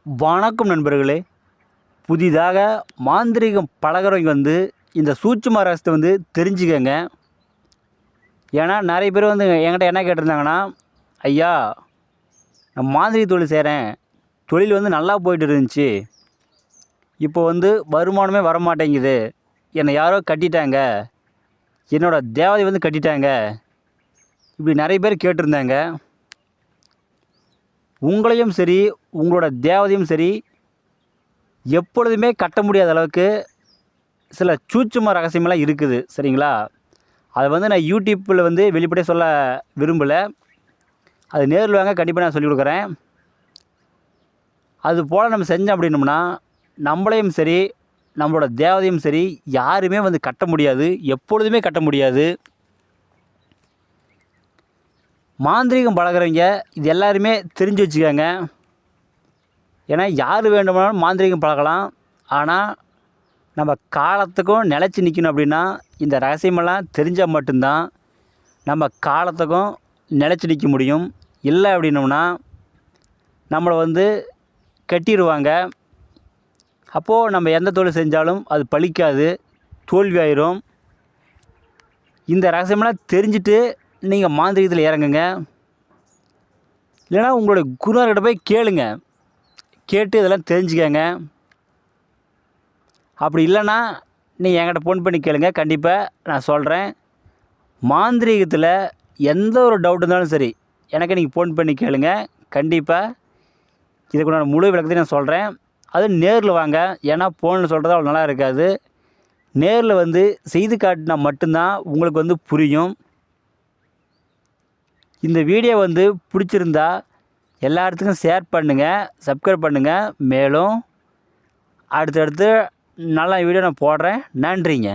வணக்கம் நண்பர்களே. புதிதாக மாந்திரீகம் பழகுறவங்க இந்த சூட்சும ரகசியத்தை தெரிஞ்சுக்கங்க. ஏன்னா நிறைய பேர் என்கிட்ட என்ன கேட்டிருந்தாங்கன்னா, ஐயா நான் மாந்திரீக தொழில் செய்கிறேன், தொழில் நல்லா போயிட்டு இருந்துச்சு, இப்போ வருமானமே வரமாட்டேங்குது, என்னை யாரோ கட்டிட்டாங்க, என்னோடய தேவதை கட்டிட்டாங்க, இப்படி நிறைய பேர் கேட்டிருந்தாங்க. உங்களையும் சரி உங்களோட தேவதையும் சரி எப்பொழுதுமே கட்ட முடியாத அளவுக்கு சில சூட்சும ரகசியமெல்லாம் இருக்குது, சரிங்களா? அதை நான் யூடியூப்பில் வெளிப்படையாக சொல்ல விரும்பலை. அது நேரில் வாங்க, கண்டிப்பாக நான் சொல்லிக் கொடுக்குறேன். அது போல் நம்ம செஞ்சோம் அப்படின்னோம்னா நம்மளையும் சரி நம்மளோட தேவதையும் சரி யாருமே கட்ட முடியாது, எப்பொழுதுமே கட்ட முடியாது. மாந்திரீகம் பழகுறவங்க இது எல்லாருமே தெரிஞ்சு வச்சுக்கோங்க. ஏன்னா யார் வேண்டுமானாலும் மாந்திரீகம் பழகலாம். ஆனால் நம்ம காலத்துக்கும் நிலச்சி நிற்கணும் அப்படின்னா இந்த ரகசியமெல்லாம் தெரிஞ்சால் மட்டும்தான் நம்ம காலத்துக்கும் நிலச்சி நிற்க முடியும். இல்லை அப்படின்னோம்னா நம்மளை கட்டிடுவாங்க. அப்போது நம்ம எந்த தொழில் செஞ்சாலும் அது பலிக்காது, தோல்வியாயிரும். இந்த ரகசியமெல்லாம் தெரிஞ்சுட்டு நீங்கள் மாந்திரீகத்தில் இறங்குங்க. இல்லைனா உங்களுடைய குருநார்கிட்ட போய் கேளுங்க, கேட்டு இதெல்லாம் தெரிஞ்சுக்கங்க. அப்படி இல்லைன்னா நீங்கள் என்கிட்ட ஃபோன் பண்ணி கேளுங்க, கண்டிப்பாக நான் சொல்கிறேன். மாந்திரீகத்தில் எந்த ஒரு டவுட் இருந்தாலும் சரி எனக்கு நீங்கள் ஃபோன் பண்ணி கேளுங்க, கண்டிப்பாக இதுக்குண்டான முழு விளக்கத்தையும் நான் சொல்கிறேன். அது நேரில் வாங்க. ஏன்னா ஃபோனில் சொல்கிறது அவ்வளோ நல்லா இருக்காது. நேரில் செய்து காட்டினா மட்டும்தான் உங்களுக்கு புரியும். இந்த வீடியோ பிடிச்சிருந்தா எல்லாத்துக்கும் ஷேர் பண்ணுங்கள், சப்ஸ்கிரைப் பண்ணுங்கள். மேலும் அடுத்தடுத்து நல்ல வீடியோ நான் போடுறேன். நன்றிங்க.